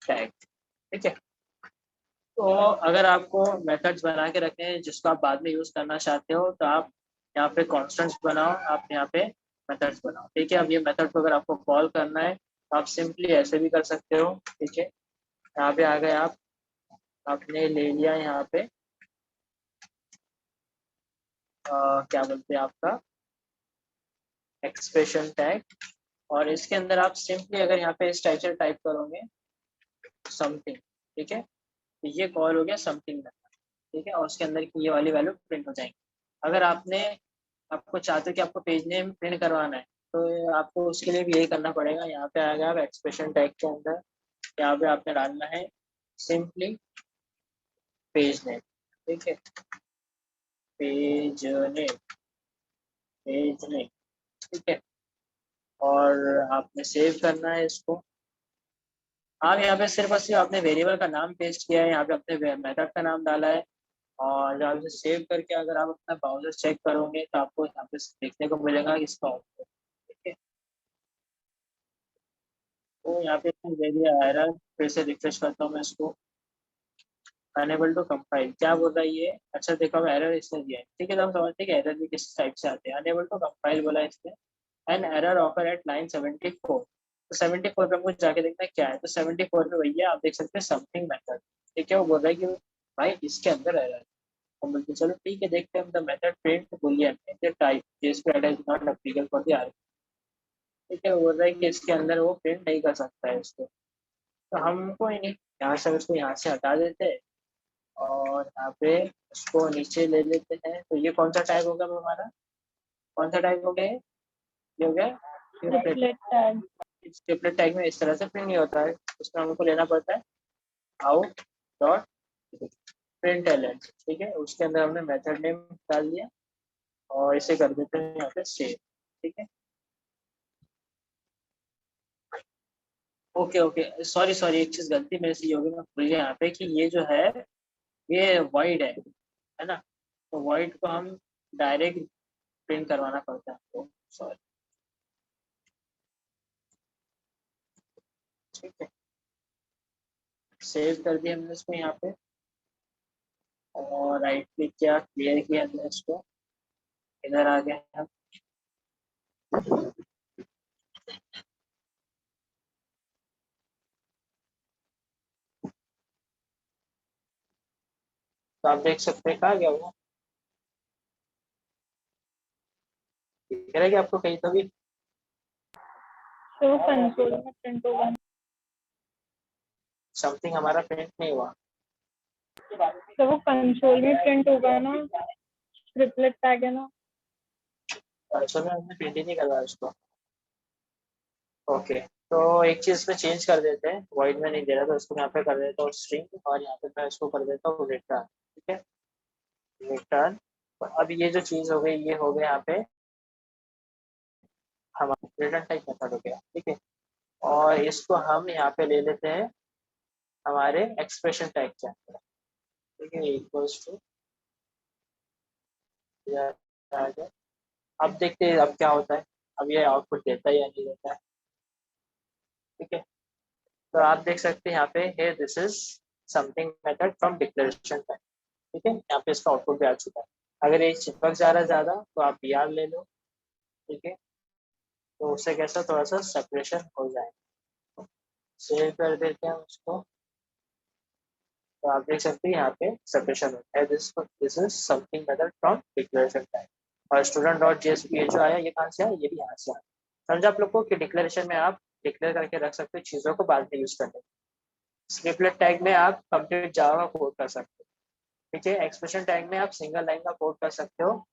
Speaker 1: tag. ठीक है, तो अगर आपको मेथड्स बना के रखे हैं जिसको आप बाद में यूज करना चाहते हो, तो आप यहाँ पे कॉन्स्टेंट्स बनाओ, आप यहाँ पे मेथड्स बनाओ। ठीक है, अब ये मेथड को अगर आपको कॉल करना है तो आप सिंपली ऐसे भी कर सकते हो। ठीक है, यहाँ पे आ गए आप, आपने ले लिया यहाँ पे क्या बोलते हैं आपका एक्सप्रेशन टैग, और इसके अंदर आप सिंपली अगर यहाँ पे इस टाइप से टाइप करोगे समथिंग, ठीक है, तो ये कॉल हो गया समथिंग मेथड। ठीक है, और उसके अंदर की ये वाली वैल्यू प्रिंट हो जाएंगी। अगर आपको चाहते हो कि आपको पेज नेम प्रिंट करवाना है, तो आपको उसके लिए भी यही करना पड़ेगा। यहाँ पे आ गया आप एक्सप्रेशन टैग के अंदर, यहाँ पे आपने डालना है सिंपली पेज नेम। ठीक है, पेज नेम, पेज नेम, ठीक है, और आपने सेव करना है इसको। आप यहाँ पे सिर्फ और सिर्फ आपने वेरिएबल का नाम पेस्ट किया है, यहाँ पे अपने मेथड का नाम डाला है, और जब इसे सेव करके अगर आप अपना ब्राउजर चेक करोगे तो आपको यहाँ पे देखने को मिलेगा कि इसका आउटपुट। ठीक है, तो यहाँ पे दे दिया एरर, फिर से रिफ्रेश करता हूँ मैं इसको, अनेबल टू कंपाइल क्या बोल रहा है ये? अच्छा देखो, एरर इसने दिया है। ठीक है, तो हम समझते हैं कि एरर भी किस टाइप से आते हैं। अनेबल टू कंपाइल बोला है इसने, an error occur eight line 74। तो 74 पे मुझे जाके देखना है क्या है, तो 74 पे भैया आप देख सकते हैं समथिंग मेथड। ठीक है, वो बोल रहा है कि भाई इसके अंदर एरर है। हम बोलते चलो ठीक है, देखते हैं। The method print boolean in the type JSP header is not applicable for the arg. ठीक है, वो बोल रहा है कि इसके अंदर वो प्रिंट नहीं कर सकता है इसको। तो हम कोई नहीं, यहाँ से उसको यहाँ से हटा देते हैं, और यहाँ पे उसको नीचे ले लेते हैं। तो ये कौन सा टैग होगा हमारा? कौन सा टैग हो गया ये हो गया
Speaker 2: ट्रिपलेट टैग।
Speaker 1: ट्रिपलेट टैग में इस तरह से प्रिंट नहीं होता है, उसमें हमको लेना पड़ता है आउट डॉट प्रिंट एलन। ठीक है, उसके अंदर हमने मेथड नेम डाल दिया, और इसे कर देते हैं यहाँ पे सेव। ठीक है, ओके ओके, सॉरी सॉरी, एक चीज गलती मेरे से ये होगी, मैं भूल गया यहाँ पे कि ये जो है ये वाइड है ना, तो वाइड को हम डायरेक्ट प्रिंट करवाना पड़ता है, तो सॉरी। ठीक है, सेव कर दिया हमने इसको यहाँ पे, राइट क्लिक किया, क्लियर किया हमने इसको, इधर आ गए हम। तो आप देख सकते हैं कहाँ गया वो, दिख रहा है कि आपको कहीं तो भी?
Speaker 2: तो वो कंसोल में प्रिंट होगा ना।
Speaker 1: समथिंग हमारा प्रिंट नहीं हुआ।
Speaker 2: तो वो कंसोल में प्रिंट होगा ना, ट्रिपलेट टैग है ना।
Speaker 1: कंसोल में हमने प्रिंट ही नहीं करवाया उसको। ओके, तो एक चीज में चेंज कर देते हैं, वॉइड में नहीं दे रहा तो उसको यहाँ पे कर देता हूँ स्ट्रिंग, और यहाँ पे मैं इसको कर देता हूँ रिटर्न। ठीक है, रिटर्न। अब ये जो चीज हो गई, ये हो गया यहाँ पे हमारा रिटर्न टाइप मेथड हो गया। ठीक है, और इसको हम यहाँ पे ले लेते हैं हमारे एक्सप्रेशन टाइप के अंदर। ठीक है, इक्वल्स टू, अब देखते हैं अब क्या होता है, अब ये आउटपुट देता है या नहीं देता है। ठीक है, तो आप देख सकते हैं यहाँ पे है this is something method from declaration type. ठीक है, यहाँ पे इसका आउटपुट भी आ चुका है। अगर ये चिपक जा रहा है ज्यादा तो आप br ले लो। ठीक है, तो उससे कैसा थोड़ा सा सेपरेशन हो जाएगा। सेव कर देते हैं उसको, तो आप देख सकते हैं यहाँ पे सेपरेशन होता है। This is something method from declaration type. और स्टूडेंट डॉट जेएसपी ये जो आया, ये कहाँ से आया, ये भी यहाँ से आया। समझा आप लोग को कि डिक्लेरेशन में आप डिक्लेयर करके रख सकते हो चीज़ों को बाद में यूज करने। स्क्रिप्टलेट टैग में आप कंप्लीट जावा का कोड कर सकते हो। ठीक है, एक्सप्रेशन टैग में आप सिंगल लाइन का कोड कर सकते हो,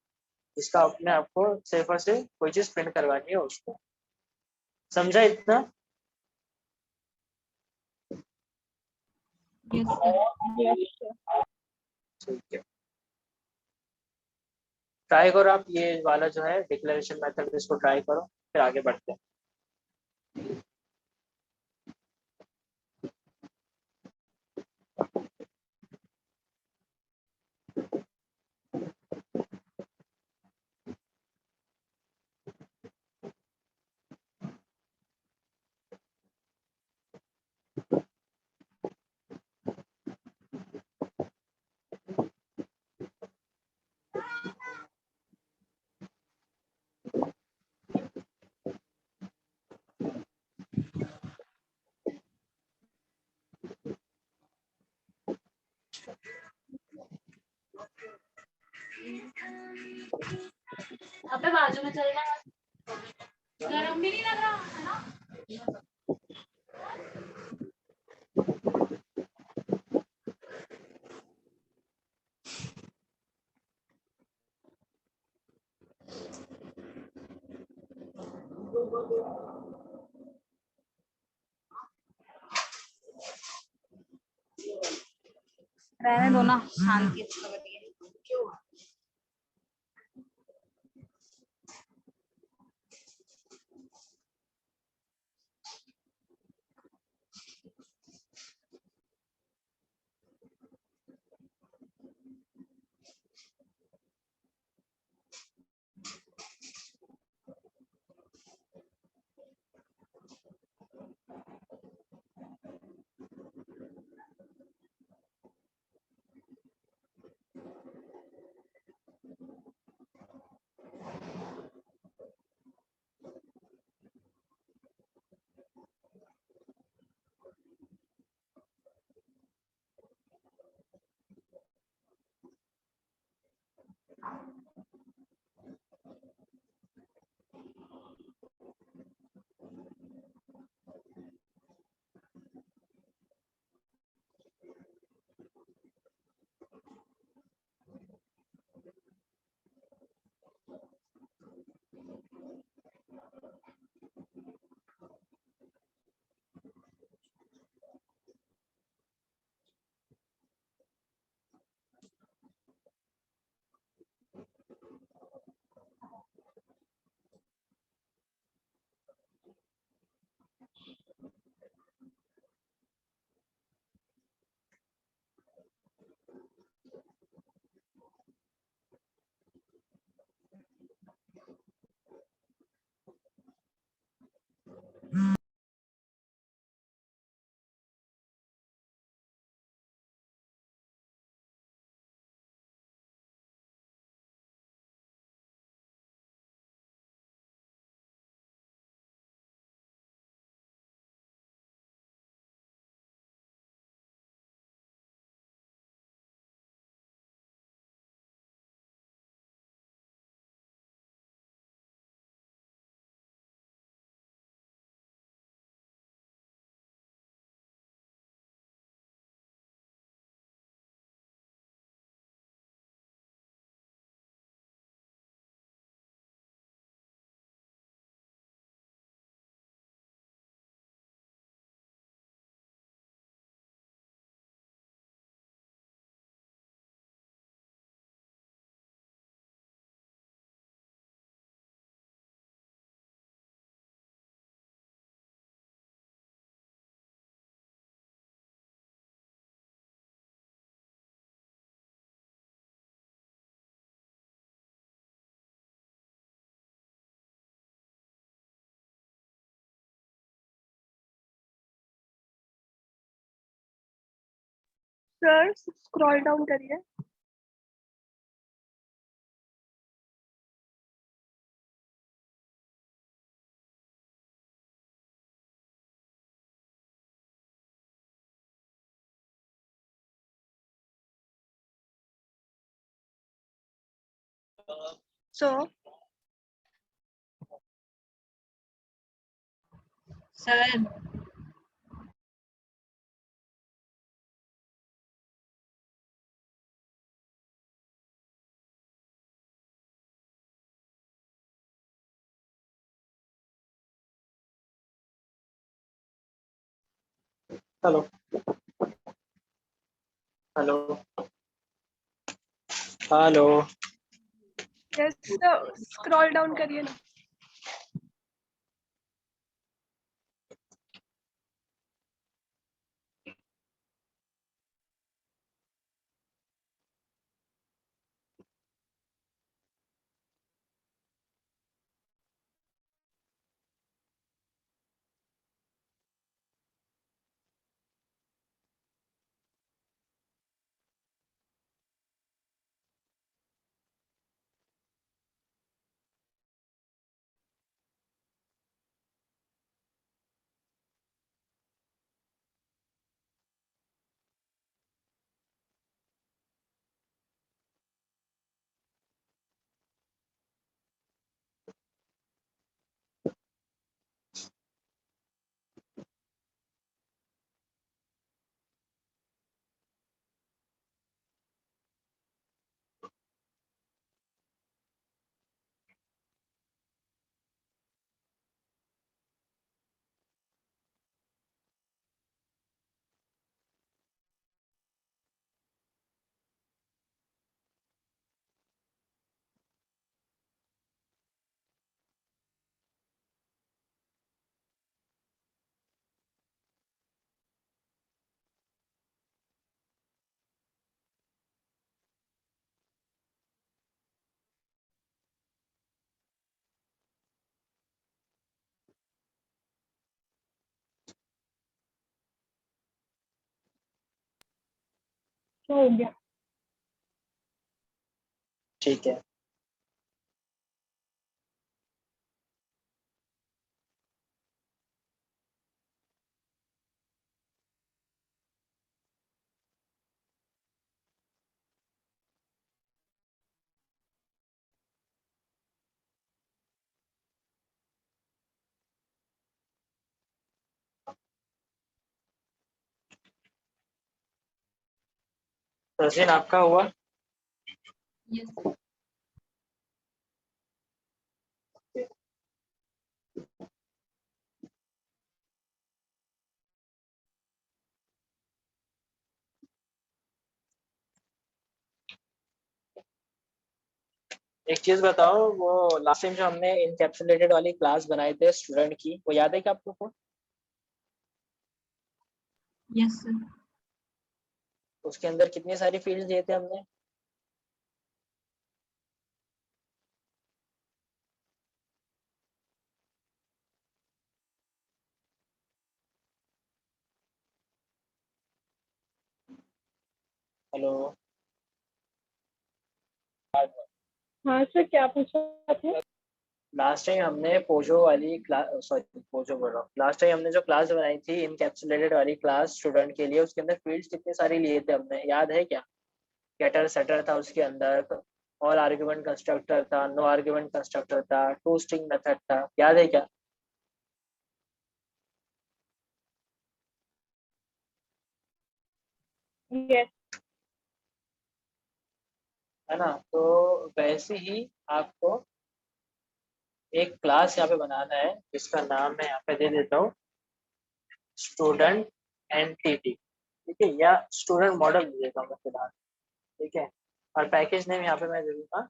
Speaker 1: इसका अपने आपको सिर्फ और सिर्फ कोई चीज प्रिंट करवानी है उसको। समझा इतना?
Speaker 4: Yes sir.
Speaker 1: ठीक है, ट्राई करो आप ये वाला जो है डिक्लेरेशन मेथड, इसको ट्राई करो, फिर आगे बढ़ते हैं।
Speaker 3: अबे बाजू में चलना, गरम भी नहीं लग रहा है ना। रहने दो ना, शांति अच्छी लग रही है। क्यों?
Speaker 6: सर स्क्रॉल डाउन करिए। So
Speaker 4: sir
Speaker 5: hello hello hello
Speaker 6: yes sir scroll down करिए ना।
Speaker 2: तो हो गया।
Speaker 5: ठीक है। तस्वीर आपका हुआ?
Speaker 4: यस
Speaker 5: एक चीज बताओ, वो लास्ट टाइम जो हमने इनकैप्सुलेटेड वाली क्लास बनाए थे स्टूडेंट की, वो याद है क्या आप लोग को?
Speaker 4: यस सर
Speaker 5: उसके अंदर कितनी सारी फील्ड दिए थे हमने? हेलो।
Speaker 2: हाँ सर, क्या पूछा आपने?
Speaker 5: लास्ट टाइम हमने पोजो वाली क्लास, सॉरी पोजो बोल रहा हूँ, लास्ट टाइम हमने जो क्लास बनाई थी इनकैप्सुलेटेड वाली क्लास स्टूडेंट के लिए, उसके अंदर फील्ड्स कितनी सारी लिए थे हमने, याद है क्या? गेटर सेटर था उसके अंदर, ऑल आर्गुमेंट कंस्ट्रक्टर था, नो आर्गुमेंट कंस्ट्रक्टर था, टू स्ट्रिंग मेथड था, याद है क्या?
Speaker 2: यस।
Speaker 5: है ना? तो वैसे ही आपको एक क्लास यहाँ पे बनाना है जिसका नाम मैं यहाँ पे दे देता हूँ, स्टूडेंट एंटिटी। ठीक है, या स्टूडेंट मॉडल दे देता हूँ मैं फिलहाल। ठीक है, और पैकेज नेम यहाँ पे मैं दे दूंगा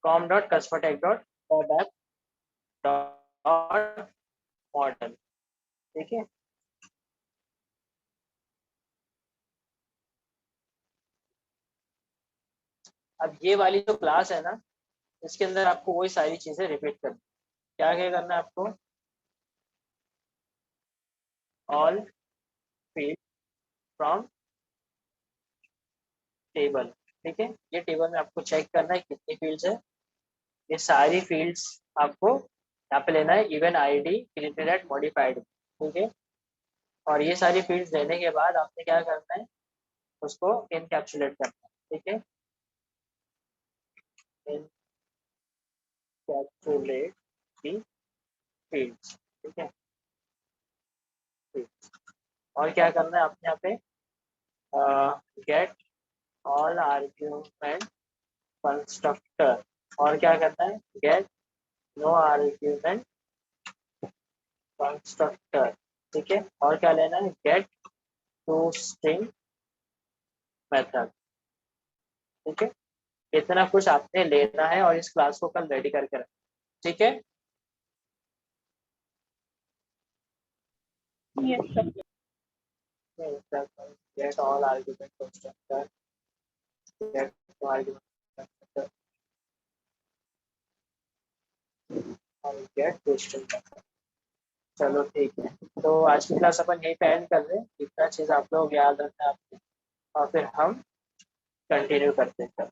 Speaker 5: com.customertech.web.model। ठीक है, अब ये वाली जो क्लास है ना, इसके अंदर आपको वही सारी चीजें रिपीट करनी। क्या क्या करना है आपको? ऑल फील्ड फ्रॉम टेबल, ठीक है। ये टेबल में आपको चेक करना है कितनी फील्ड्स है। ये सारी फील्ड्स आपको यहाँ पे लेना है, even ID, created at, modified, ठीक है। और ये सारी फील्ड्स लेने के बाद आपने क्या करना है, उसको इनकैप्सुलेट करना है, ठीक है। इनकैप्सुलेट दी फील्ड्स, ठीक है। और क्या करना है आपने यहाँ पे, गेट ऑल आर्ग्यूमेंट कंस्ट्रक्टर, और क्या करना है, गेट नो आर्ग्यूमेंट कंस्ट्रक्टर, ठीक है। और क्या लेना है, गेट टू स्ट्रिंग मेथड, ठीक है। इतना कुछ आपने लेना है और इस क्लास को कल रेडी करके रखना, ठीक है।
Speaker 2: Yes sir.
Speaker 5: Get all argument constructor, get no argument constructor और गेट टू स्ट्रिंग मेथड। चलो ठीक है, तो आज की क्लास अपन यहीं पे एंड कर रहे हैं। इतना चीज आप लोग याद रखना आपको, और फिर हम कंटिन्यू करते हैं,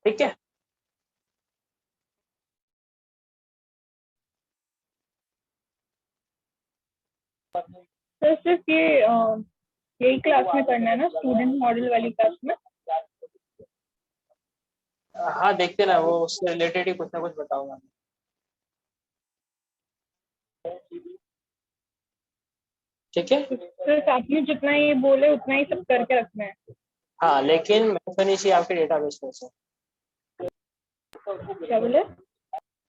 Speaker 5: ठीक है।
Speaker 2: सर सिर्फ ये यही क्लास में करना है ना, स्टूडेंट मॉडल वाली क्लास में?
Speaker 5: हाँ देखते ना, वो उससे रिलेटेड ही कुछ ना कुछ बताऊंगा। ठीक है,
Speaker 2: सर आपने जितना ये बोले उतना ही सब करके रखना है।
Speaker 5: हाँ लेकिन मैच होनी चाहिए आपके डेटाबेस में से,
Speaker 2: क्या बोले?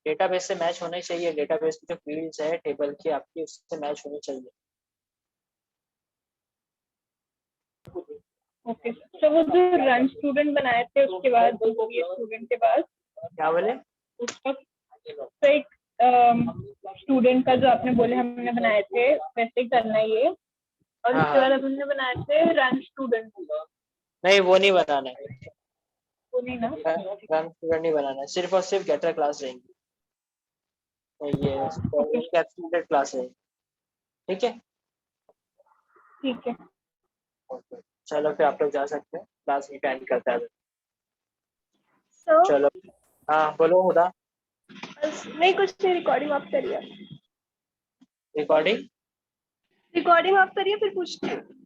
Speaker 5: डेटाबेस से मैच होना चाहिए, डेटाबेस की जो फील्ड्स है टेबल की आपकी उससे मैच होनी चाहिए।
Speaker 2: ओके, तो वो जो रन स्टूडेंट बनाए थे उसके बाद ये स्टूडेंट के बाद
Speaker 5: क्या बोले,
Speaker 2: उसका तो एक स्टूडेंट का जो आपने बोले हमने बनाए थे वैसे ही करना है ये, और
Speaker 5: हाँ,
Speaker 2: उसके बाद हमने बनाए थे रन स्टूडेंट।
Speaker 5: नहीं वो नहीं बनाना है,
Speaker 2: वो नहीं ना?
Speaker 5: रन स्टूडेंट नहीं बनाना है, सिर्फ और सिर्फ गेटर क्लास रहेंगी, ये कैप्सूलेटेड क्लास है, ठीक है।
Speaker 2: ठीक है।
Speaker 5: ओके, चलो फिर आप लोग जा सकते हैं, क्लास में एंड करता है।
Speaker 6: सर
Speaker 5: चलो, हाँ बोलो हुदा।
Speaker 6: नहीं कुछ नहीं, रिकॉर्डिंग आप करिए,
Speaker 5: रिकॉर्डिंग
Speaker 6: रिकॉर्डिंग आप करिए फिर पूछती हूँ।